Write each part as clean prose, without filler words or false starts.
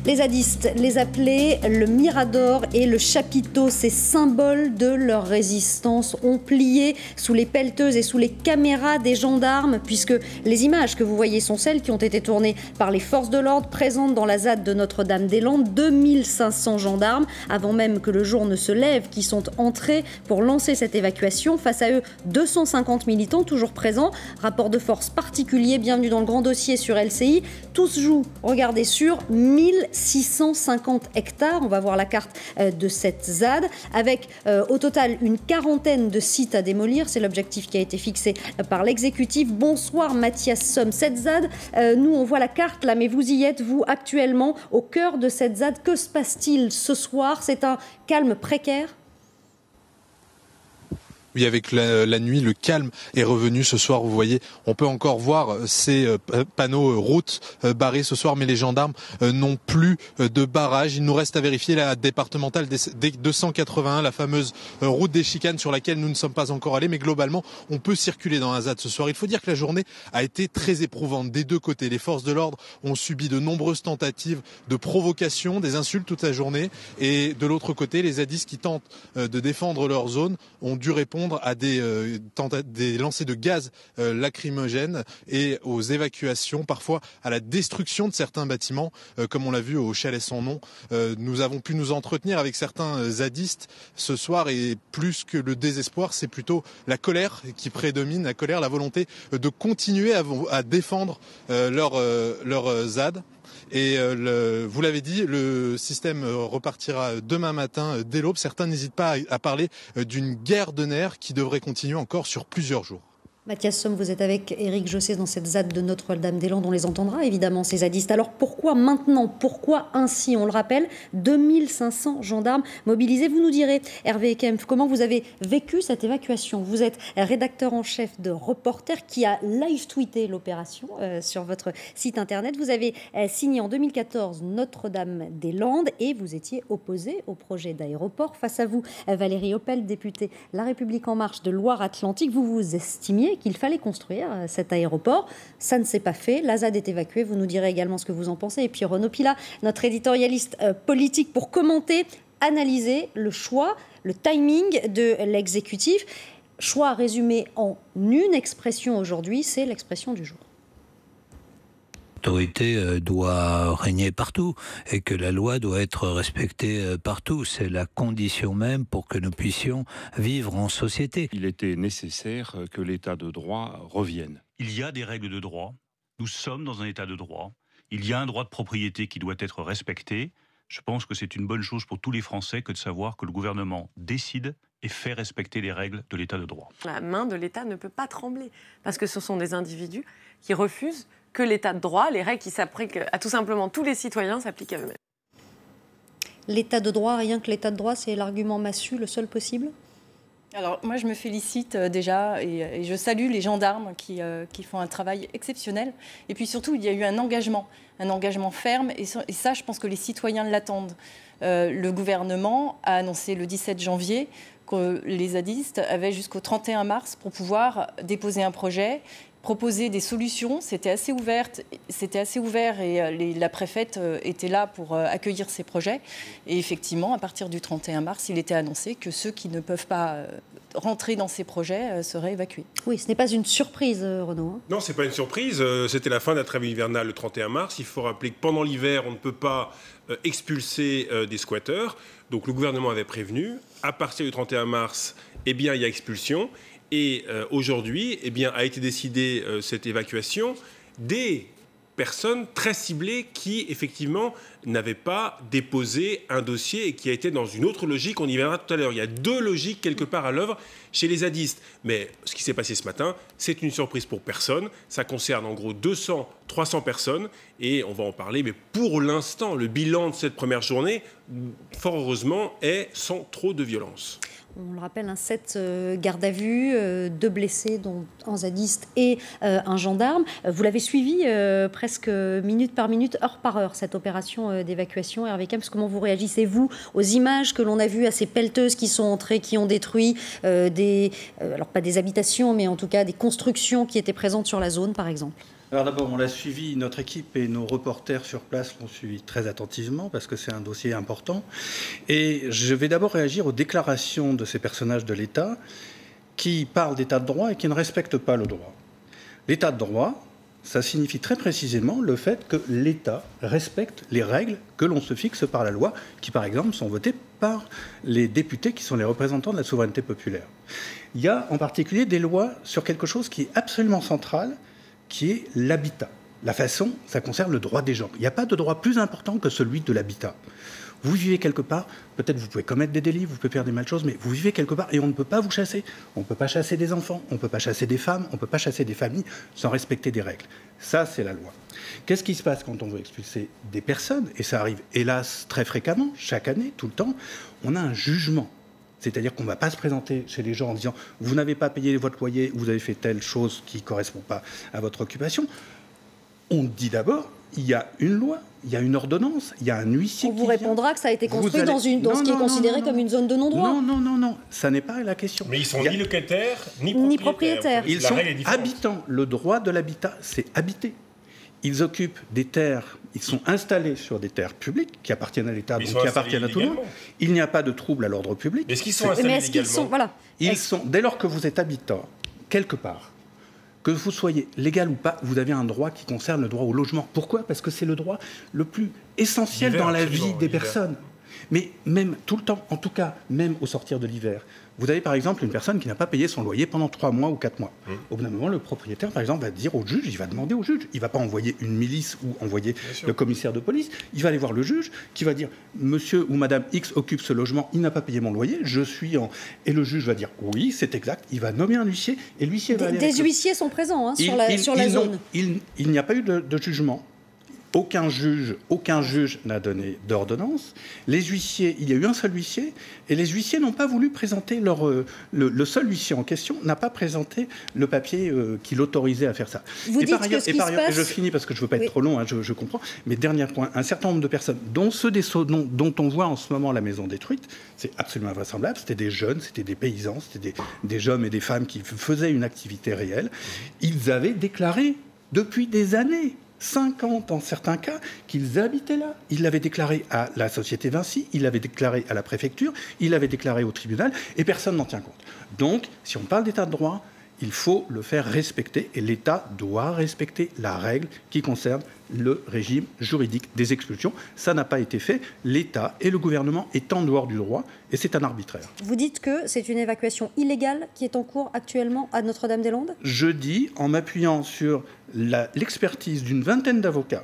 Les zadistes les appelaient le Mirador et le Chapiteau. Ces symboles de leur résistance ont plié sous les pelleteuses et sous les caméras des gendarmes, puisque les images que vous voyez sont celles qui ont été tournées par les forces de l'ordre présentes dans la ZAD de Notre-Dame-des-Landes. 2500 gendarmes, avant même que le jour ne se lève, qui sont entrés pour lancer cette évacuation. Face à eux, 250 militants toujours présents. Rapport de force particulier, bienvenue dans le grand dossier sur LCI. Tout se joue, regardez, sur 1650 hectares. On va voir la carte de cette ZAD, avec au total une quarantaine de sites à démolir. C'est l'objectif qui a été fixé par l'exécutif. Bonsoir Mathias Somme. Cette ZAD, nous on voit la carte là, mais vous y êtes, vous, actuellement, au cœur de cette ZAD. Que se passe-t-il ce soir? C'est un calme précaire? Oui, avec la nuit, le calme est revenu ce soir. Vous voyez, on peut encore voir ces panneaux route barrés ce soir, mais les gendarmes n'ont plus de barrage. Il nous reste à vérifier la départementale des 281, la fameuse route des chicanes sur laquelle nous ne sommes pas encore allés. Mais globalement, on peut circuler dans la ZAD ce soir. Il faut dire que la journée a été très éprouvante des deux côtés. Les forces de l'ordre ont subi de nombreuses tentatives de provocation, des insultes toute la journée. Et de l'autre côté, les zadistes qui tentent de défendre leur zone ont dû répondre à des lancers de gaz lacrymogènes et aux évacuations, parfois à la destruction de certains bâtiments, comme on l'a vu au chalet sans nom. Nous avons pu nous entretenir avec certains zadistes ce soir, et plus que le désespoir, c'est plutôt la colère qui prédomine, la volonté de continuer à défendre leur ZAD. Et vous l'avez dit, le système repartira demain matin dès l'aube. Certains n'hésitent pas à parler d'une guerre de nerfs qui devrait continuer encore sur plusieurs jours. Mathias Somme, vous êtes avec Éric Jossé dans cette ZAD de Notre-Dame-des-Landes. On les entendra évidemment, ces zadistes. Alors pourquoi maintenant? Pourquoi ainsi? On le rappelle, 2500 gendarmes mobilisés. Vous nous direz, Hervé Kempf, comment vous avez vécu cette évacuation? Vous êtes rédacteur en chef de Reporter qui a live-tweeté l'opération sur votre site internet. Vous avez signé en 2014 Notre-Dame-des-Landes et vous étiez opposé au projet d'aéroport. Face à vous, Valérie Opel, députée La République En Marche de Loire-Atlantique. Vous vous estimiez qu'il fallait construire cet aéroport. Ça ne s'est pas fait. La ZAD est évacuée. Vous nous direz également ce que vous en pensez. Et puis Renaud Pilat, notre éditorialiste politique, pour commenter, analyser le choix, le timing de l'exécutif. Choix résumé en une expression aujourd'hui, c'est l'expression du jour. L'autorité doit régner partout et que la loi doit être respectée partout. C'est la condition même pour que nous puissions vivre en société. Il était nécessaire que l'état de droit revienne. Il y a des règles de droit. Nous sommes dans un état de droit. Il y a un droit de propriété qui doit être respecté. Je pense que c'est une bonne chose pour tous les Français que de savoir que le gouvernement décide et fait respecter les règles de l'état de droit. La main de l'État ne peut pas trembler parce que ce sont des individus qui refusent que l'état de droit, les règles qui s'appliquent à tout simplement tous les citoyens, s'appliquent à eux-mêmes. L'état de droit, rien que l'état de droit, c'est l'argument massu, le seul possible? Alors moi je me félicite déjà et je salue les gendarmes qui font un travail exceptionnel. Et puis surtout il y a eu un engagement ferme et ça je pense que les citoyens l'attendent. Le gouvernement a annoncé le 17 janvier que les zadistes avaient jusqu'au 31 mars pour pouvoir déposer un projet, proposer des solutions. C'était assez ouvert et la préfète était là pour accueillir ces projets. Et effectivement, à partir du 31 mars, il était annoncé que ceux qui ne peuvent pas rentrer dans ces projets seraient évacués. Oui, ce n'est pas une surprise, Renaud. Non, ce n'est pas une surprise. C'était la fin de la trêve hivernale le 31 mars. Il faut rappeler que pendant l'hiver, on ne peut pas expulser des squatteurs. Donc le gouvernement avait prévenu. À partir du 31 mars, il y a expulsion. Et aujourd'hui, a été décidée cette évacuation des personnes très ciblées qui, effectivement, n'avaient pas déposé un dossier et qui a été dans une autre logique. On y verra tout à l'heure. Il y a deux logiques quelque part à l'œuvre chez les zadistes. Mais ce qui s'est passé ce matin, c'est une surprise pour personne. Ça concerne en gros 200, 300 personnes et on va en parler. Mais pour l'instant, le bilan de cette première journée, fort heureusement, est sans trop de violence. On le rappelle, 7 gardes à vue, 2 blessés, dont un zadiste et un gendarme. Vous l'avez suivi presque minute par minute, heure par heure, cette opération d'évacuation. Hervé Kempf, comment vous réagissez-vous aux images que l'on a vues, à ces pelleteuses qui sont entrées, qui ont détruit alors pas des habitations, mais en tout cas des constructions qui étaient présentes sur la zone, par exemple? Alors d'abord, on l'a suivi, notre équipe et nos reporters sur place l'ont suivi très attentivement parce que c'est un dossier important. Et je vais d'abord réagir aux déclarations de ces personnages de l'État qui parlent d'état de droit et qui ne respectent pas le droit. L'état de droit, ça signifie très précisément le fait que l'État respecte les règles que l'on se fixe par la loi, qui par exemple sont votées par les députés qui sont les représentants de la souveraineté populaire. Il y a en particulier des lois sur quelque chose qui est absolument central, qui est l'habitat. La façon, ça concerne le droit des gens. Il n'y a pas de droit plus important que celui de l'habitat. Vous vivez quelque part, peut-être vous pouvez commettre des délits, vous pouvez faire des mal choses, mais vous vivez quelque part et on ne peut pas vous chasser. On ne peut pas chasser des enfants, on ne peut pas chasser des femmes, on ne peut pas chasser des familles sans respecter des règles. Ça, c'est la loi. Qu'est-ce qui se passe quand on veut expulser des personnes? Et ça arrive, hélas, très fréquemment, chaque année, tout le temps. On a un jugement. C'est-à-dire qu'on ne va pas se présenter chez les gens en disant « vous n'avez pas payé votre loyer, vous avez fait telle chose qui ne correspond pas à votre occupation ». On dit d'abord, il y a une loi, il y a une ordonnance, il y a un huissier qui vient. On vous répondra que ça a été construit dans ce qui est considéré comme une zone de non-droit. Non, ça n'est pas la question. Mais ils sont ni locataires, ni propriétaires. Ils sont habitants. Le droit de l'habitat, c'est habiter. Ils occupent des terres, ils sont installés sur des terres publiques qui appartiennent à l'État, donc qui appartiennent à tout le monde. Il n'y a pas de trouble à l'ordre public. Mais est-ce qu'ils sont installés légalement ? Ils sont, dès lors que vous êtes habitant, quelque part, que vous soyez légal ou pas, vous avez un droit qui concerne le droit au logement. Pourquoi ? Parce que c'est le droit le plus essentiel dans la vie des personnes. Mais même tout le temps, en tout cas, même au sortir de l'hiver. Vous avez par exemple une personne qui n'a pas payé son loyer pendant 3 mois ou 4 mois. Au bout d'un moment, le propriétaire, par exemple, va dire au juge, il va demander au juge. Il ne va pas envoyer une milice ou envoyer le commissaire de police. Il va aller voir le juge qui va dire « Monsieur ou Madame X occupe ce logement, il n'a pas payé mon loyer, je suis en... » Et le juge va dire « Oui, c'est exact. » Il va nommer un huissier et l'huissier va aller... Des huissiers sont présents sur la zone. Il n'y a pas eu de jugement. Aucun juge n'a donné d'ordonnance. Les huissiers, il y a eu un seul huissier, et les huissiers n'ont pas voulu présenter le seul huissier en question n'a pas présenté le papier qui l'autorisait à faire ça. Vous dites que ce qui se passe... Et je finis parce que je ne veux pas être trop long, hein, je comprends. Mais dernier point, un certain nombre de personnes, dont ceux dont on voit en ce moment la maison détruite, c'est absolument invraisemblable. C'était des jeunes, c'était des paysans, c'était des hommes et des femmes qui faisaient une activité réelle. Ils avaient déclaré depuis des années, 50 en certains cas, qu'ils habitaient là. Ils l'avaient déclaré à la société Vinci, ils l'avaient déclaré à la préfecture, ils l'avaient déclaré au tribunal, et personne n'en tient compte. Donc, si on parle d'état de droit, il faut le faire respecter, et l'État doit respecter la règle qui concerne le régime juridique des expulsions. Ça n'a pas été fait. L'État et le gouvernement est en dehors du droit, et c'est un arbitraire. Vous dites que c'est une évacuation illégale qui est en cours actuellement à Notre-Dame-des-Landes ? Je dis, en m'appuyant sur l'expertise d'une vingtaine d'avocats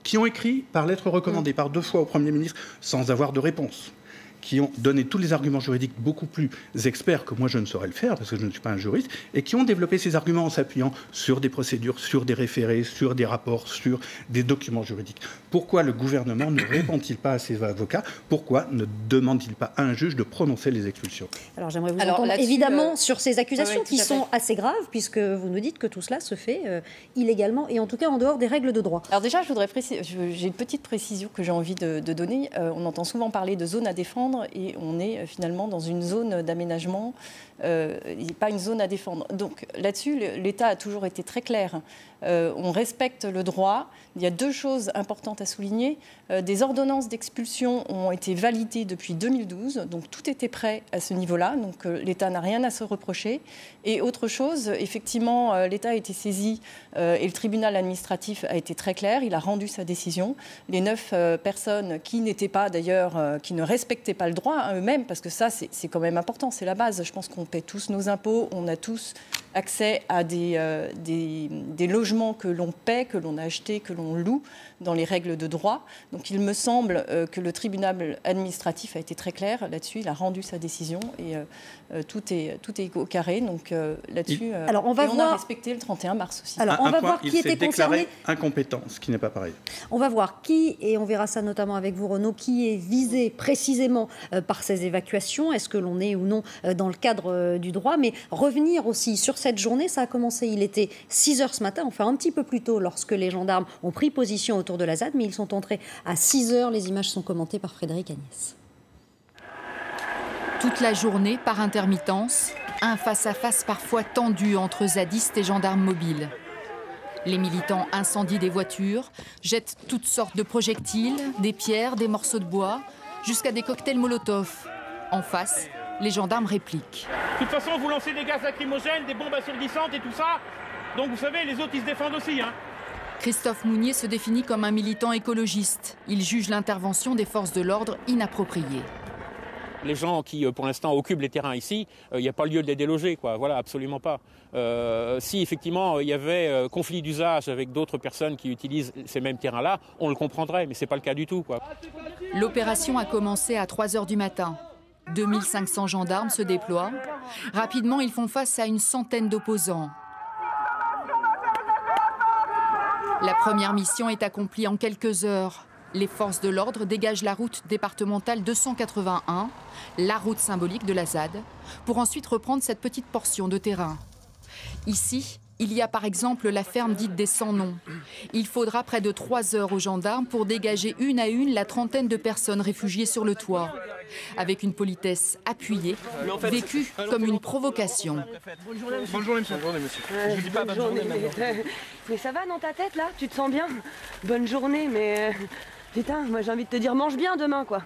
qui ont écrit par lettre recommandée par 2 fois au Premier ministre sans avoir de réponse, qui ont donné tous les arguments juridiques beaucoup plus experts que moi je ne saurais le faire parce que je ne suis pas un juriste, et qui ont développé ces arguments en s'appuyant sur des procédures, sur des référés, sur des rapports, sur des documents juridiques. Pourquoi le gouvernement ne répond-il pas à ces avocats ? Pourquoi ne demande-t-il pas à un juge de prononcer les expulsions ? Alors j'aimerais vous entendre évidemment sur ces accusations qui sont assez graves, puisque vous nous dites que tout cela se fait illégalement et en tout cas en dehors des règles de droit. Alors déjà, je voudrais j'ai une petite précision que j'ai envie de donner. On entend souvent parler de zones à défendre et on est finalement dans une zone d'aménagement, pas une zone à défendre. Donc là-dessus, l'État a toujours été très clair. On respecte le droit. Il y a 2 choses importantes à souligner. Des ordonnances d'expulsion ont été validées depuis 2012, donc tout était prêt à ce niveau-là. Donc l'État n'a rien à se reprocher. Et autre chose, effectivement, l'État a été saisi et le tribunal administratif a été très clair. Il a rendu sa décision. Les 9 personnes qui n'étaient pas, d'ailleurs, qui ne respectaient pas le droit eux-mêmes, parce que ça, c'est quand même important, c'est la base. Je pense qu'on paie tous nos impôts, on a tous accès à des logements que l'on paie, que l'on a achetés, que l'on loue dans les règles de droit. Donc il me semble que le tribunal administratif a été très clair là-dessus. Il a rendu sa décision et tout est au carré. Donc là-dessus, alors on a respecté le 31 mars aussi. Alors on va voir qui était concerné. Incompétent, ce qui n'est pas pareil. On va voir qui, et on verra ça notamment avec vous Renaud, qui est visé précisément par ces évacuations. Est-ce que l'on est ou non dans le cadre du droit ? Mais revenir aussi sur cette journée, ça a commencé, il était 6h ce matin, enfin un petit peu plus tôt lorsque les gendarmes ont pris position autour de la ZAD, mais ils sont entrés à 6h. Les images sont commentées par Frédéric Agnès. Toute la journée, par intermittence, un face-à-face parfois tendu entre zadistes et gendarmes mobiles. Les militants incendient des voitures, jettent toutes sortes de projectiles, des pierres, des morceaux de bois, jusqu'à des cocktails Molotov. En face, les gendarmes répliquent. De toute façon, vous lancez des gaz lacrymogènes, des bombes assourdissantes et tout ça. Donc vous savez, les autres, ils se défendent aussi. Christophe Mounier se définit comme un militant écologiste. Il juge l'intervention des forces de l'ordre inappropriée. Les gens qui, pour l'instant, occupent les terrains ici, il n'y a pas lieu de les déloger, quoi. Voilà, absolument pas. Si, effectivement, il y avait conflit d'usage avec d'autres personnes qui utilisent ces mêmes terrains-là, on le comprendrait, mais ce n'est pas le cas du tout, quoi. L'opération a commencé à 3 h du matin. 2500 gendarmes se déploient. Rapidement, ils font face à une centaine d'opposants. La première mission est accomplie en quelques heures. Les forces de l'ordre dégagent la route départementale 281, la route symbolique de la ZAD, pour ensuite reprendre cette petite portion de terrain. Ici, il y a par exemple la ferme dite des Sans-Noms. Il faudra près de 3 heures aux gendarmes pour dégager une à une la trentaine de personnes réfugiées sur le toit, avec une politesse appuyée, vécue comme une provocation. Bonne journée, monsieur. Je vous dis pas bonne journée. Mais ça va dans ta tête, là? Tu te sens bien? Bonne journée, mais... Putain, moi j'ai envie de te dire mange bien demain, quoi.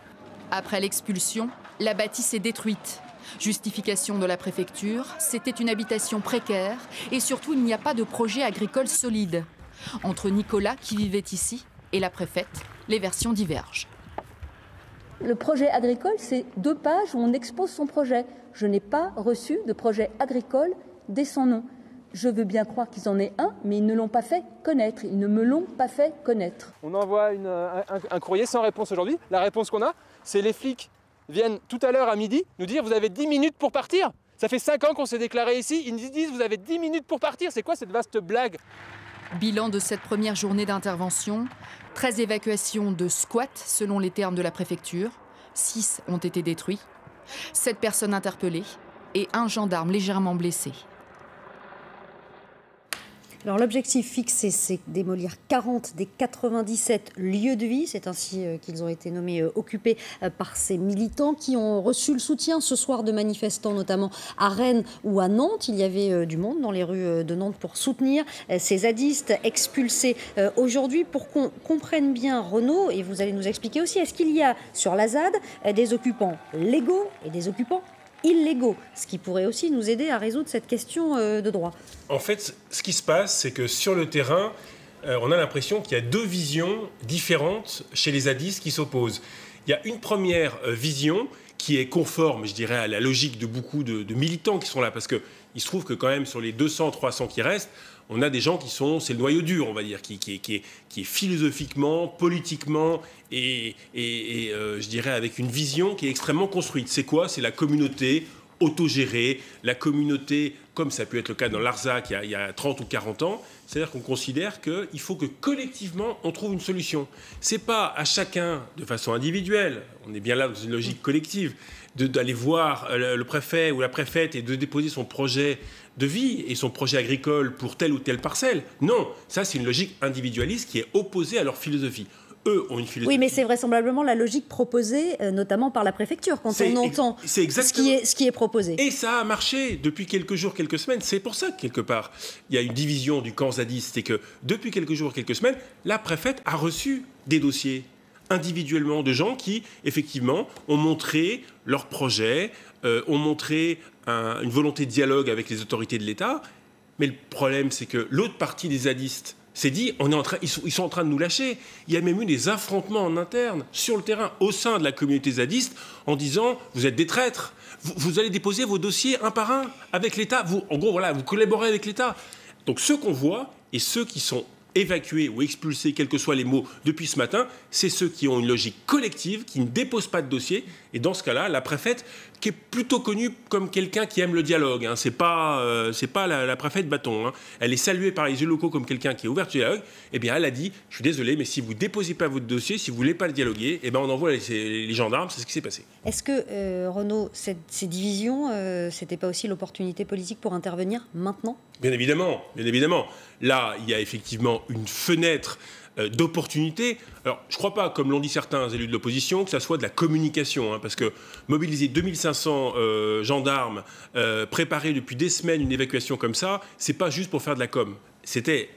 Après l'expulsion, la bâtisse est détruite. Justification de la préfecture, c'était une habitation précaire et surtout il n'y a pas de projet agricole solide. Entre Nicolas, qui vivait ici, et la préfète, les versions divergent. Le projet agricole, c'est 2 pages où on expose son projet. Je n'ai pas reçu de projet agricole dès son nom. Je veux bien croire qu'ils en aient un, mais ils ne l'ont pas fait connaître. Ils ne me l'ont pas fait connaître. On envoie un courrier sans réponse aujourd'hui. La réponse qu'on a, c'est les flics viennent tout à l'heure à midi nous dire vous avez 10 minutes pour partir. Ça fait 5 ans qu'on s'est déclaré ici. Ils nous disent vous avez 10 minutes pour partir. C'est quoi cette vaste blague? Bilan de cette première journée d'intervention, 13 évacuations de squats selon les termes de la préfecture. 6 ont été détruits, 7 personnes interpellées et 1 gendarme légèrement blessé. Alors l'objectif fixé, c'est démolir 40 des 97 lieux de vie. C'est ainsi qu'ils ont été nommés, occupés par ces militants qui ont reçu le soutien ce soir de manifestants, notamment à Rennes ou à Nantes. Il y avait du monde dans les rues de Nantes pour soutenir ces zadistes expulsés aujourd'hui. Pour qu'on comprenne bien, Renaud, et vous allez nous expliquer aussi, est-ce qu'il y a sur la ZAD des occupants légaux et des occupants illégaux, ce qui pourrait aussi nous aider à résoudre cette question de droit? En fait, ce qui se passe, c'est que sur le terrain, on a l'impression qu'il y a 2 visions différentes chez les zadistes qui s'opposent. Il y a une première vision qui est conforme, je dirais, à la logique de beaucoup de militants qui sont là, parce qu'il se trouve que quand même sur les 200, 300 qui restent, on a des gens qui sont, c'est le noyau dur, on va dire, qui est philosophiquement, politiquement et je dirais avec une vision qui est extrêmement construite. C'est quoi? C'est la communauté autogérée, la communauté, comme ça peut être le cas dans l'Arzac il y a 30 ou 40 ans, c'est-à-dire qu'on considère qu'il faut que collectivement on trouve une solution. C'est pas à chacun de façon individuelle, on est bien là dans une logique collective, d'aller voir le préfet ou la préfète et de déposer son projet de vie et son projet agricole pour telle ou telle parcelle. Non, ça c'est une logique individualiste qui est opposée à leur philosophie. Eux ont une philosophie. Oui, mais c'est vraisemblablement la logique proposée, notamment par la préfecture, quand on entend ce qui est proposé. Et ça a marché depuis quelques jours, quelques semaines. C'est pour ça que, quelque part, il y a une division du camp zadiste. C'est que depuis quelques jours, quelques semaines, la préfète a reçu des dossiers individuellement de gens qui, effectivement, ont montré leur projet, ont montré une volonté de dialogue avec les autorités de l'État. Mais le problème, c'est que l'autre partie des zadistes s'est dit, ils sont en train de nous lâcher. Il y a même eu des affrontements en interne, sur le terrain, au sein de la communauté zadiste, en disant, vous êtes des traîtres, vous allez déposer vos dossiers un par un avec l'État. En gros, voilà, vous collaborez avec l'État. Donc ceux qu'on voit et ceux qui sont évacués ou expulsés, quels que soient les mots, depuis ce matin, c'est ceux qui ont une logique collective, qui ne déposent pas de dossier. Et dans ce cas-là, la préfète, qui est plutôt connue comme quelqu'un qui aime le dialogue, hein, c'est pas la préfète bâton, hein. Elle est saluée par les élus locaux comme quelqu'un qui est ouvert au dialogue. Eh bien, elle a dit, je suis désolé, mais si vous ne déposez pas votre dossier, si vous ne voulez pas le dialoguer, eh bien, on envoie les gendarmes. C'est ce qui s'est passé. Est-ce que, Renaud, ces divisions, c'était pas aussi l'opportunité politique pour intervenir maintenant ? Bien évidemment, bien évidemment. Là, il y a effectivement une fenêtre d'opportunité. Alors, je ne crois pas, comme l'ont dit certains élus de l'opposition, que ça soit de la communication, hein, parce que mobiliser 2500 gendarmes, préparer depuis des semaines une évacuation comme ça, c'est pas juste pour faire de la com. C'était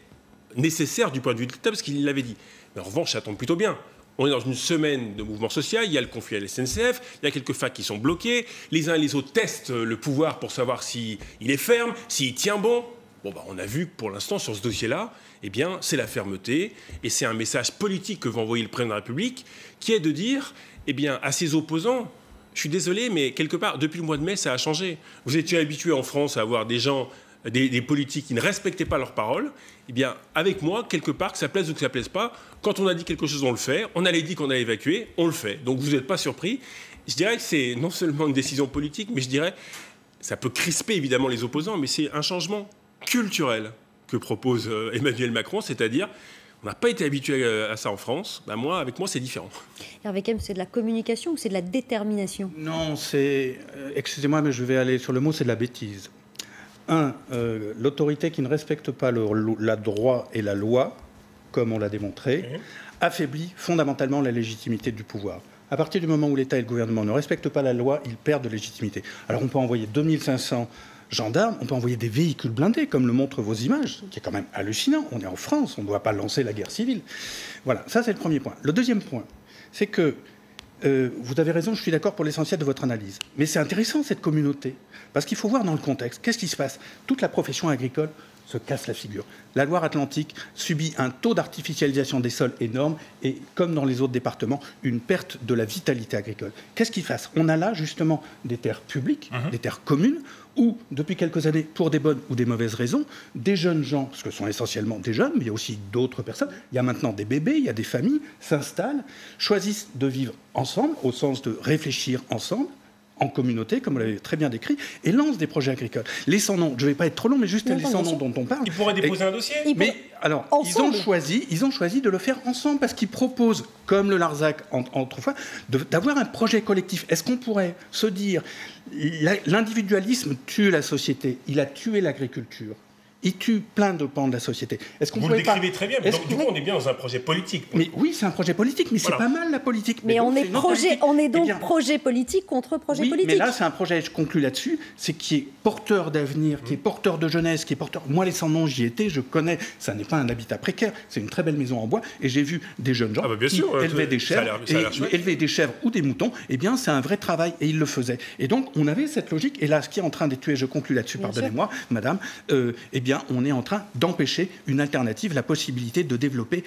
nécessaire du point de vue de l'État, parce qu'il l'avait dit. Mais en revanche, ça tombe plutôt bien. On est dans une semaine de mouvement social, il y a le conflit à la SNCF, il y a quelques facs qui sont bloqués, les uns et les autres testent le pouvoir pour savoir s'il est ferme, s'il tient bon. Bon, on a vu que pour l'instant, sur ce dossier-là, eh bien, c'est la fermeté, et c'est un message politique que va envoyer le président de la République, qui est de dire, eh bien, à ses opposants, je suis désolé, mais quelque part, depuis le mois de mai, ça a changé. Vous étiez habitués en France à avoir des gens, des politiques qui ne respectaient pas leurs paroles. Eh bien, avec moi, quelque part, que ça plaise ou que ça ne plaise pas, quand on a dit quelque chose, on le fait. On allait dire qu'on allait évacuer, on le fait. Donc vous n'êtes pas surpris. Je dirais que c'est non seulement une décision politique, mais je dirais, ça peut crisper évidemment les opposants, mais c'est un changement culturel que propose Emmanuel Macron, c'est-à-dire, on n'a pas été habitué à ça en France. Ben moi, avec moi, c'est différent. Hervé Kempf, c'est de la communication ou c'est de la détermination? Non, c'est... excusez-moi, mais je vais aller sur le mot, c'est de la bêtise. L'autorité qui ne respecte pas la droit et la loi, comme on l'a démontré, affaiblit fondamentalement la légitimité du pouvoir. À partir du moment où l'État et le gouvernement ne respectent pas la loi, ils perdent de légitimité. Alors on peut envoyer 2500 gendarmes, on peut envoyer des véhicules blindés, comme le montrent vos images, qui est quand même hallucinant. On est en France, on ne doit pas lancer la guerre civile. Voilà, ça c'est le premier point. Le deuxième point, c'est que vous avez raison, je suis d'accord pour l'essentiel de votre analyse. Mais c'est intéressant, cette communauté, parce qu'il faut voir dans le contexte, qu'est-ce qui se passe? Toute la profession agricole se casse la figure. La Loire-Atlantique subit un taux d'artificialisation des sols énorme et, comme dans les autres départements, une perte de la vitalité agricole. Qu'est-ce qui se passe? On a là, justement, des terres publiques, des terres communes, où, depuis quelques années, pour des bonnes ou des mauvaises raisons, des jeunes gens, parce que ce sont essentiellement des jeunes, mais il y a aussi d'autres personnes, il y a maintenant des bébés, il y a des familles, s'installent, choisissent de vivre ensemble, au sens de réfléchir ensemble, en communauté, comme vous l'avez très bien décrit, et lancent des projets agricoles. Les sans-noms, je ne vais pas être trop long, mais juste les sans-noms dont on parle. Ils pourraient déposer un dossier. Mais alors, ils ont choisi de le faire ensemble, parce qu'ils proposent, comme le Larzac autrefois, d'avoir un projet collectif. Est-ce qu'on pourrait se dire, l'individualisme tue la société, il a tué l'agriculture. Il tue plein de pans de la société. Vous le décrivez très bien, mais donc, du coup, on est bien dans un projet politique. Mais oui, c'est un projet politique, mais c'est pas mal la politique. Mais on est donc projet politique contre projet politique. Mais là, c'est un projet, je conclus là-dessus, c'est qui est porteur d'avenir, qui est porteur de jeunesse, qui est porteur... Moi, les sans-noms, j'y étais, je connais, ça n'est pas un habitat précaire, c'est une très belle maison en bois, et j'ai vu des jeunes gens qui élevaient des chèvres, élevaient des chèvres ou des moutons, eh bien, c'est un vrai travail, et ils le faisaient. Et donc, on avait cette logique, et là, ce qui est en train de tuer, je conclus là-dessus, pardonnez-moi, madame, eh bien, on est en train d'empêcher une alternative, la possibilité de développer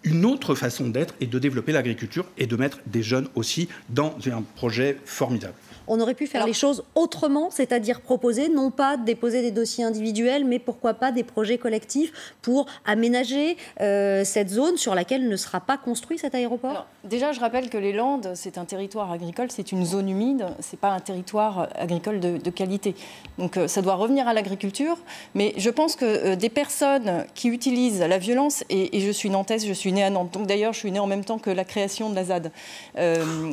une autre façon d'être et de développer l'agriculture et de mettre des jeunes aussi dans un projet formidable. On aurait pu faire les choses autrement, c'est-à-dire proposer, non pas de déposer des dossiers individuels, mais pourquoi pas des projets collectifs pour aménager cette zone sur laquelle ne sera pas construit cet aéroport. Alors, déjà, je rappelle que les Landes, c'est un territoire agricole, c'est une zone humide, c'est pas un territoire agricole de qualité. Donc ça doit revenir à l'agriculture, mais je pense que des personnes qui utilisent la violence, et je suis nantaise, je suis née à Nantes, donc d'ailleurs je suis née en même temps que la création de la ZAD,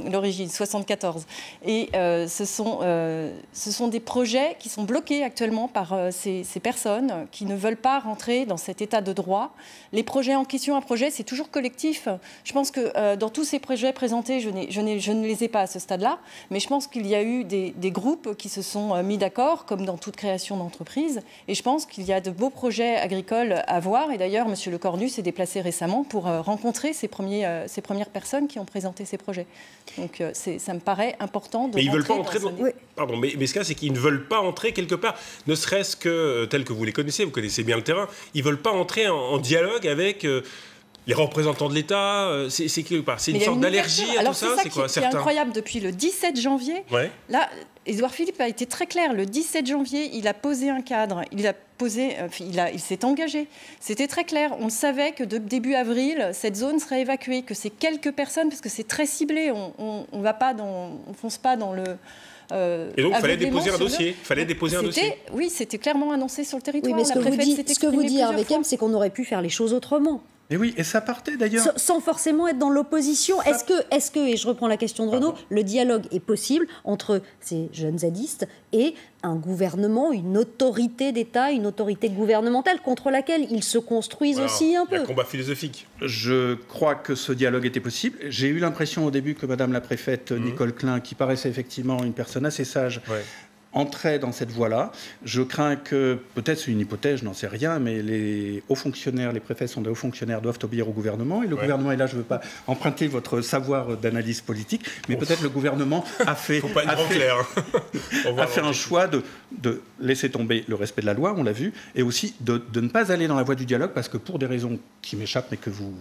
l'origine, 74. Et ce sont des projets qui sont bloqués actuellement par ces personnes qui ne veulent pas rentrer dans cet état de droit. Les projets en question, un projet, c'est toujours collectif. Je pense que dans tous ces projets présentés, je ne les ai pas à ce stade-là, mais je pense qu'il y a eu des groupes qui se sont mis d'accord, comme dans toute création d'entreprise, et je pense qu'il y a de beaux projets agricoles à voir, et d'ailleurs, M. Lecornu s'est déplacé récemment pour rencontrer ces premières personnes qui ont présenté ces projets. Donc ça me paraît important de... Mais ils veulent pas entrer dans... Pardon, mais ce cas, c'est qu'ils ne veulent pas entrer quelque part, ne serait-ce que, tel que vous les connaissez, vous connaissez bien le terrain, ils ne veulent pas entrer en dialogue avec les représentants de l'État. C'est une sorte d'allergie à tout ça. C'est quoi, c'est incroyable, depuis le 17 janvier, là, Édouard Philippe a été très clair. Le 17 janvier, il a posé un cadre, il s'est engagé. C'était très clair. On savait que de début avril, cette zone serait évacuée, que c'est quelques personnes, parce que c'est très ciblé. On fonce pas dans le... et donc, il fallait déposer un dossier. Oui, c'était clairement annoncé sur le territoire. Oui, mais ce que vous dit Hervé Kempf, c'est qu'on aurait pu faire les choses autrement. Et oui, et ça partait d'ailleurs... Sans forcément être dans l'opposition. Est-ce que, et je reprends la question de Renaud, le dialogue est possible entre ces jeunes zadistes et un gouvernement, une autorité d'État, une autorité gouvernementale contre laquelle ils se construisent aussi un peu? Un combat philosophique. Je crois que ce dialogue était possible. J'ai eu l'impression au début que Madame la préfète Nicole Klein, qui paraissait effectivement une personne assez sage, entrait dans cette voie-là. Je crains que, peut-être c'est une hypothèse, je n'en sais rien, mais les hauts fonctionnaires, les préfets sont des hauts fonctionnaires, doivent obéir au gouvernement. Et le gouvernement est là, je ne veux pas emprunter votre savoir d'analyse politique, mais peut-être le gouvernement a fait un choix de laisser tomber le respect de la loi, on l'a vu, et aussi de ne pas aller dans la voie du dialogue, parce que pour des raisons qui m'échappent, mais que vous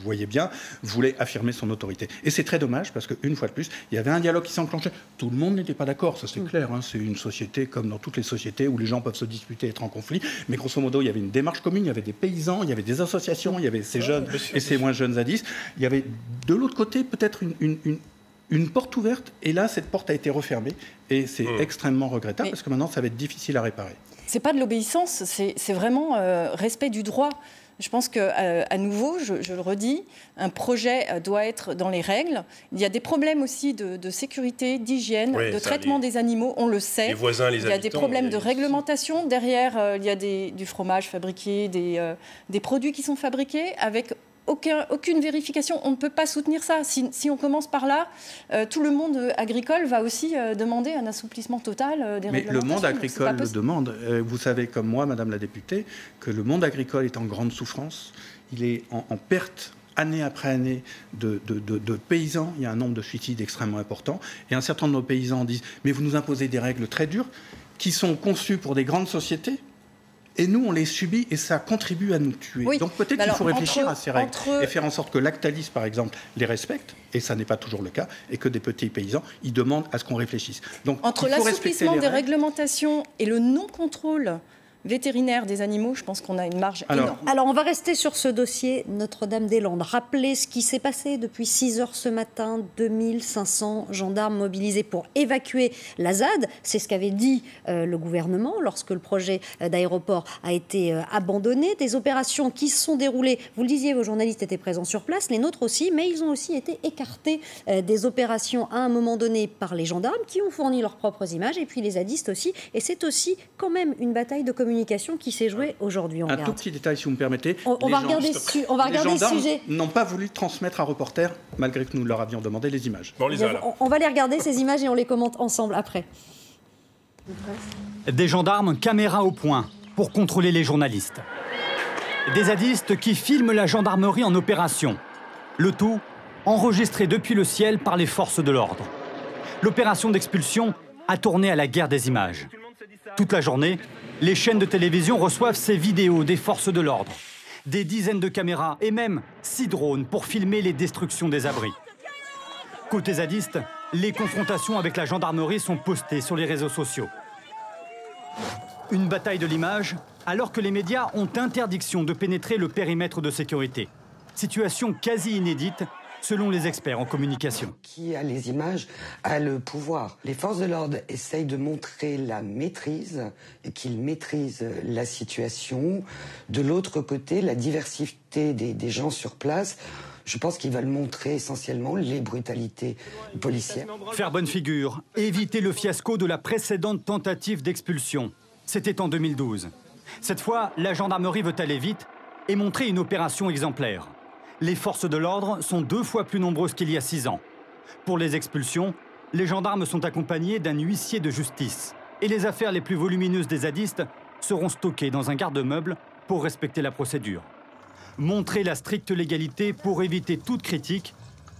voyez bien, voulait affirmer son autorité. Et c'est très dommage, parce qu'une fois de plus, il y avait un dialogue qui s'enclenchait. Tout le monde n'était pas d'accord, ça c'est clair, hein, c'est une société comme dans toutes les sociétés où les gens peuvent se disputer, être en conflit, mais grosso modo, il y avait une démarche commune, il y avait des paysans, il y avait des associations, il y avait ces jeunes et ces moins jeunes zadistes. Il y avait de l'autre côté peut-être une porte ouverte, et là, cette porte a été refermée, et c'est extrêmement regrettable, parce que maintenant, ça va être difficile à réparer. C'est pas de l'obéissance, c'est vraiment respect du droit. Je pense qu'à nouveau, je le redis, un projet doit être dans les règles. Il y a des problèmes aussi de sécurité, d'hygiène, de traitement des animaux, on le sait. Les voisins, les habitants. Il y a des problèmes de réglementation. Derrière, il y a du fromage fabriqué, des produits qui sont fabriqués avec aucune vérification. On ne peut pas soutenir ça. Si on commence par là, tout le monde agricole va aussi demander un assouplissement total des réglementations. Mais le monde agricole le demande. Vous savez, comme moi, Madame la députée, que le monde agricole est en grande souffrance. Il est en perte année après année de paysans. Il y a un nombre de suicides extrêmement important. Et un certain nombre de paysans disent « Mais vous nous imposez des règles très dures qui sont conçues pour des grandes sociétés. Et nous, on les subit et ça contribue à nous tuer. Oui. Donc peut-être qu'il faut réfléchir à ces règles et faire en sorte que Lactalis, par exemple, les respecte, et ça n'est pas toujours le cas, et que des petits paysans, ils demandent à ce qu'on réfléchisse. Donc, entre l'assouplissement des réglementations et le non-contrôle vétérinaire des animaux, je pense qu'on a une marge énorme. Alors, on va rester sur ce dossier Notre-Dame-des-Landes. Rappelez ce qui s'est passé depuis 6 heures ce matin. 2500 gendarmes mobilisés pour évacuer la ZAD. C'est ce qu'avait dit le gouvernement lorsque le projet d'aéroport a été abandonné. Des opérations qui se sont déroulées, vous le disiez, vos journalistes étaient présents sur place, les nôtres aussi, mais ils ont aussi été écartés des opérations à un moment donné par les gendarmes qui ont fourni leurs propres images, et puis les zadistes aussi. Et c'est aussi quand même une bataille de communication qui s'est jouée aujourd'hui. Un tout petit détail, si vous me permettez. On va regarder le sujet. N'ont pas voulu transmettre à Reporter, malgré que nous leur avions demandé les images. Bon, on va les regarder, ces images, et on les commente ensemble après. Des gendarmes, caméra au point, pour contrôler les journalistes. Des zadistes qui filment la gendarmerie en opération. Le tout enregistré depuis le ciel par les forces de l'ordre. L'opération d'expulsion a tourné à la guerre des images. Toute la journée, les chaînes de télévision reçoivent ces vidéos des forces de l'ordre. Des dizaines de caméras et même 6 drones pour filmer les destructions des abris. Côté zadiste, les confrontations avec la gendarmerie sont postées sur les réseaux sociaux. Une bataille de l'image, alors que les médias ont interdiction de pénétrer le périmètre de sécurité. Situation quasi inédite, selon les experts en communication. Qui a les images a le pouvoir. Les forces de l'ordre essayent de montrer la maîtrise, et qu'ils maîtrisent la situation. De l'autre côté, la diversité des gens sur place, je pense qu'ils veulent montrer essentiellement les brutalités policières. Faire bonne figure, éviter le fiasco de la précédente tentative d'expulsion. C'était en 2012. Cette fois, la gendarmerie veut aller vite et montrer une opération exemplaire. Les forces de l'ordre sont 2 fois plus nombreuses qu'il y a 6 ans. Pour les expulsions, les gendarmes sont accompagnés d'un huissier de justice. Et les affaires les plus volumineuses des zadistes seront stockées dans un garde-meuble pour respecter la procédure. Montrer la stricte légalité pour éviter toute critique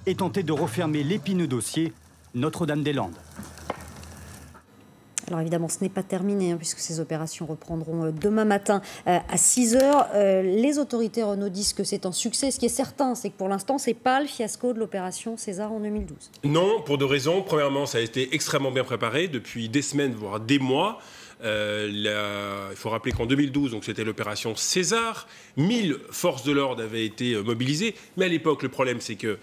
et tenter de refermer l'épineux dossier Notre-Dame-des-Landes. Alors évidemment, ce n'est pas terminé, puisque ces opérations reprendront demain matin à 6 heures. Les autorités Renault disent que c'est un succès. Ce qui est certain, c'est que pour l'instant, ce n'est pas le fiasco de l'opération César en 2012. Non, pour 2 raisons. Premièrement, ça a été extrêmement bien préparé depuis des semaines, voire des mois. Il faut rappeler qu'en 2012, donc c'était l'opération César, 1000 forces de l'ordre avaient été mobilisées. Mais à l'époque, le problème, c'est que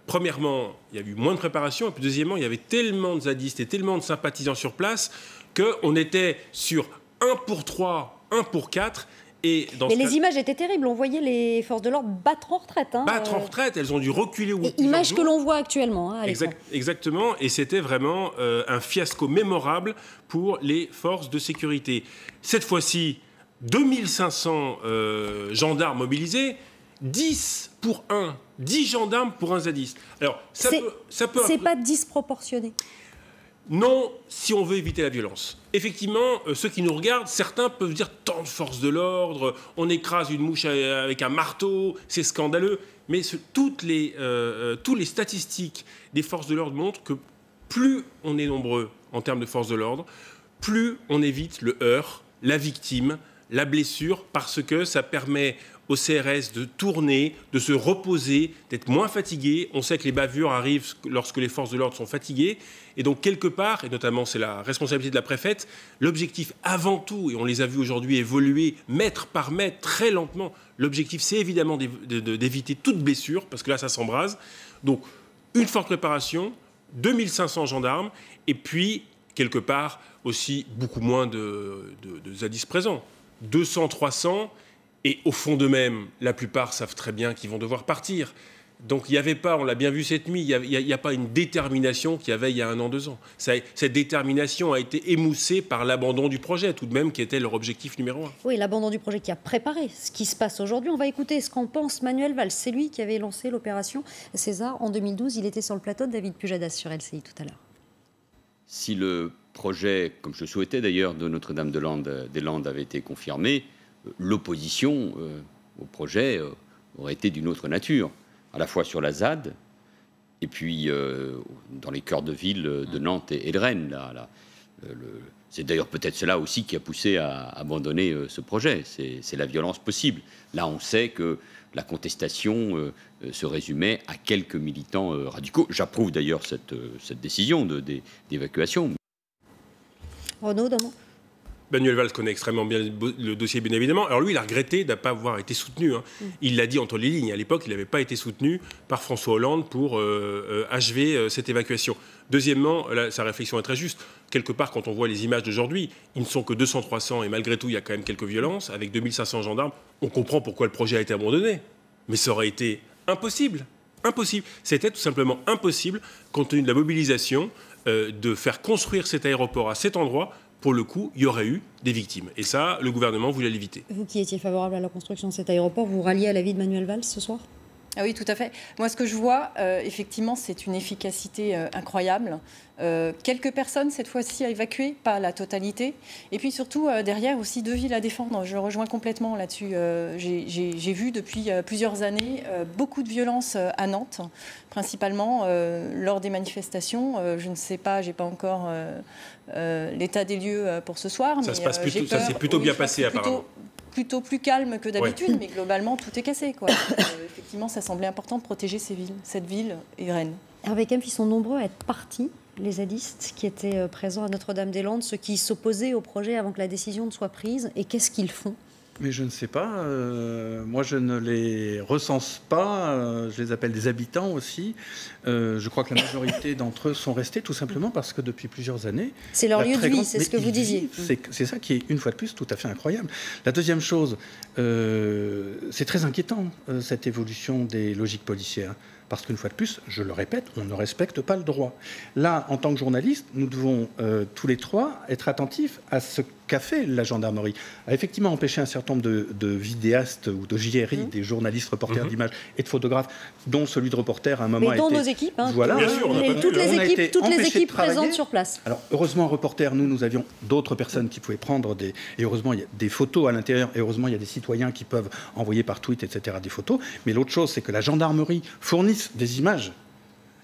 premièrement, il y a eu moins de préparation, et puis deuxièmement, il y avait tellement de zadistes et tellement de sympathisants sur place qu'on était sur 1 pour 3, 1 pour 4. Et les images étaient terribles. On voyait les forces de l'ordre battre en retraite. Battre en retraite, elles ont dû reculer. Images que l'on voit actuellement. Exactement, et c'était vraiment un fiasco mémorable pour les forces de sécurité. Cette fois-ci, 2500 gendarmes mobilisés, 10 pour 1, 10 gendarmes pour un zadiste. Alors, c'est pas disproportionné. Non, si on veut éviter la violence. Effectivement, ceux qui nous regardent, certains peuvent dire tant de forces de l'ordre, on écrase une mouche avec un marteau, c'est scandaleux. Mais toutes les statistiques des forces de l'ordre montrent que plus on est nombreux en termes de forces de l'ordre, plus on évite le heurt, la victime, la blessure, parce que ça permet au CRS de tourner, de se reposer, d'être moins fatigué. On sait que les bavures arrivent lorsque les forces de l'ordre sont fatiguées. Et donc, quelque part, et notamment c'est la responsabilité de la préfète, l'objectif avant tout, et on les a vus aujourd'hui évoluer mètre par mètre, très lentement, l'objectif c'est évidemment d'éviter toute blessure, parce que là ça s'embrase. Donc, une forte préparation, 2500 gendarmes, et puis, quelque part, aussi beaucoup moins de zadistes présents. 200, 300, et au fond d'eux-mêmes, la plupart savent très bien qu'ils vont devoir partir. Donc il n'y avait pas, on l'a bien vu cette nuit, il n'y a pas une détermination qu'il y avait il y a 1 an, 2 ans. Cette détermination a été émoussée par l'abandon du projet, tout de même, qui était leur objectif numéro 1. Oui, l'abandon du projet qui a préparé ce qui se passe aujourd'hui. On va écouter ce qu'en pense Manuel Valls. C'est lui qui avait lancé l'opération César en 2012. Il était sur le plateau de David Pujadas sur LCI tout à l'heure. Si le projet, comme je souhaitais d'ailleurs, de Notre-Dame-des-Landes avait été confirmé, l'opposition au projet aurait été d'une autre nature, à la fois sur la ZAD et puis dans les cœurs de ville de Nantes et de Rennes. C'est d'ailleurs peut-être cela aussi qui a poussé à abandonner ce projet, c'est la violence possible. Là, on sait que la contestation se résumait à quelques militants radicaux. J'approuve d'ailleurs cette décision d'évacuation. Renaud, Damon. Manuel Valls connaît extrêmement bien le dossier, bien évidemment. Alors lui, il a regretté de ne pas avoir été soutenu. Il l'a dit entre les lignes. À l'époque, il n'avait pas été soutenu par François Hollande pour achever cette évacuation. Deuxièmement, là, sa réflexion est très juste. Quelque part, quand on voit les images d'aujourd'hui, ils ne sont que 200-300 et malgré tout, il y a quand même quelques violences. Avec 2500 gendarmes, on comprend pourquoi le projet a été abandonné. Mais ça aurait été impossible. Impossible. C'était tout simplement impossible, compte tenu de la mobilisation, de faire construire cet aéroport à cet endroit. Pour le coup, il y aurait eu des victimes. Et ça, le gouvernement voulait l'éviter. Vous qui étiez favorable à la construction de cet aéroport, vous ralliez à l'avis de Manuel Valls ce soir ? Ah oui, tout à fait. Moi, ce que je vois, effectivement, c'est une efficacité incroyable. Quelques personnes, cette fois-ci, à évacuer, pas la totalité. Et puis surtout, derrière, aussi 2 villes à défendre. Je rejoins complètement là-dessus. J'ai vu depuis plusieurs années beaucoup de violences à Nantes, principalement lors des manifestations. Je ne sais pas, je n'ai pas encore l'état des lieux pour ce soir. Ça s'est plutôt bien passé, apparemment. Plutôt plus calme que d'habitude, mais globalement, tout est cassé, quoi. Effectivement, ça semblait important de protéger cette ville et Rennes. Hervé Kempf, ils sont nombreux à être partis, les zadistes qui étaient présents à Notre-Dame-des-Landes, ceux qui s'opposaient au projet avant que la décision ne soit prise. Et qu'est-ce qu'ils font ? Mais je ne sais pas. Moi, je ne les recense pas. Je les appelle des habitants aussi. Je crois que la majorité d'entre eux sont restés tout simplement parce que depuis plusieurs années... C'est leur lieu de vie, c'est ce que vous disiez. C'est ça qui est, une fois de plus, tout à fait incroyable. La deuxième chose, c'est très inquiétant, cette évolution des logiques policières. Parce qu'une fois de plus, je le répète, on ne respecte pas le droit. Là, en tant que journaliste, nous devons tous les trois être attentifs à ce qu'a fait la gendarmerie. A effectivement empêché un certain nombre de vidéastes ou de JRI, des journalistes, reporters d'images et de photographes, dont celui de reporter à un moment Mais dans nos équipes, hein, voilà, bien sûr, toutes les équipes présentes sur place. Alors, heureusement, reporter, nous avions d'autres personnes qui pouvaient prendre et heureusement, il y a des photos à l'intérieur, et heureusement, il y a des citoyens qui peuvent envoyer par tweet, etc., des photos. Mais l'autre chose, c'est que la gendarmerie fournisse des images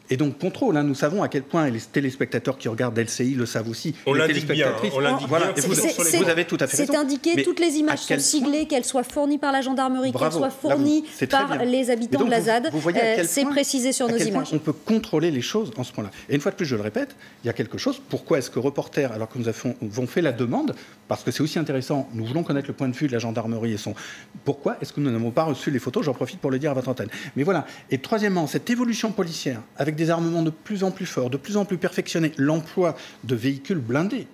et donc contrôle. Nous savons à quel point, et les téléspectateurs qui regardent LCI le savent aussi. On l'indique bien. Voilà. Vous avez tout à fait raison. C'est indiqué, toutes les images sont siglées, qu'elles soient fournies par la gendarmerie, qu'elles soient fournies par les habitants de la ZAD. C'est précisé sur nos images. On peut contrôler les choses en ce point-là. Et une fois de plus, je le répète, il y a quelque chose. Pourquoi est-ce que Reporters, alors que nous avons fait la demande, parce que c'est aussi intéressant, nous voulons connaître le point de vue de la gendarmerie et son... Pourquoi est-ce que nous n'avons pas reçu les photos ? J'en profite pour le dire à votre antenne. Mais voilà. Et troisièmement, cette évolution policière, avec des armements de plus en plus forts, de plus en plus perfectionnés, l'emploi de véhicules blindés.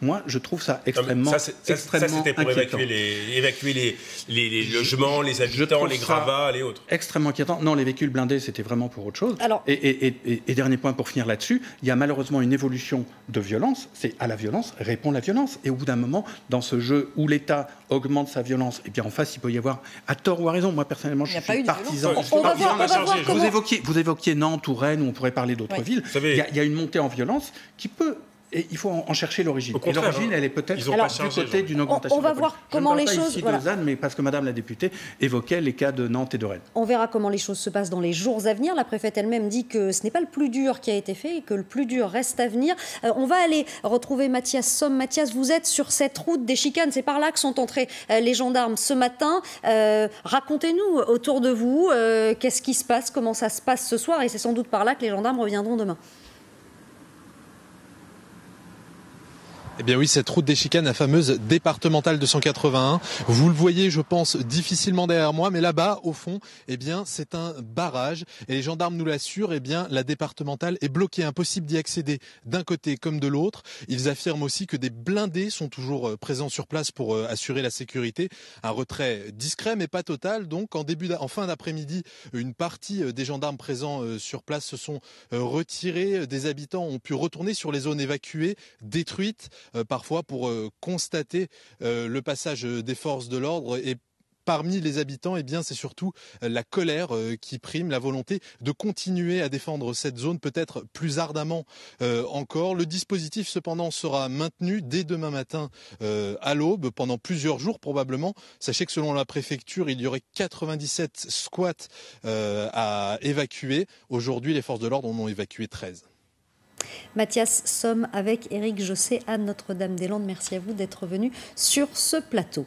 Moi, je trouve ça extrêmement extrêmement ça, c'était pour inquiétant. évacuer les logements, les habitants, les gravats, les autres. Extrêmement inquiétant. Non, les véhicules blindés, c'était vraiment pour autre chose. Alors, et dernier point pour finir là-dessus, il y a malheureusement une évolution de violence. C'est à la violence répond la violence. Et au bout d'un moment, dans ce jeu où l'État augmente sa violence, et bien en face, il peut y avoir, à tort ou à raison, moi personnellement, je suis partisan. Vous évoquiez Nantes ou Rennes, où on pourrait parler d'autres villes. Il y a une montée en violence qui peut... Et il faut en chercher l'origine. Et l'origine, elle est peut-être du côté d'une augmentation. On va voir comment les choses... Ici de Lausanne, mais parce que Madame la députée évoquait les cas de Nantes et de Rennes. On verra comment les choses se passent dans les jours à venir. La préfète elle-même dit que ce n'est pas le plus dur qui a été fait et que le plus dur reste à venir. On va aller retrouver Mathias Somm. Mathias, vous êtes sur cette route des chicanes. C'est par là que sont entrés les gendarmes ce matin. Racontez-nous autour de vous qu'est-ce qui se passe, comment ça se passe ce soir. Et c'est sans doute par là que les gendarmes reviendront demain. Eh bien oui, cette route des chicanes, la fameuse départementale 281, vous le voyez, je pense, difficilement derrière moi, mais là-bas, au fond, eh bien, c'est un barrage. Et les gendarmes nous l'assurent, eh bien, la départementale est bloquée, impossible d'y accéder d'un côté comme de l'autre. Ils affirment aussi que des blindés sont toujours présents sur place pour assurer la sécurité. Un retrait discret, mais pas total. Donc, en fin d'après-midi, une partie des gendarmes présents sur place se sont retirés. Des habitants ont pu retourner sur les zones évacuées, détruites, parfois pour constater le passage des forces de l'ordre. Et parmi les habitants, eh bien, c'est surtout la colère qui prime, la volonté de continuer à défendre cette zone, peut-être plus ardemment encore. Le dispositif, cependant, sera maintenu dès demain matin à l'aube, pendant plusieurs jours probablement. Sachez que selon la préfecture, il y aurait 97 squats à évacuer. Aujourd'hui, les forces de l'ordre en ont évacué 13. Mathias Somm avec Éric Josset à Notre-Dame-des-Landes. Merci à vous d'être venu sur ce plateau.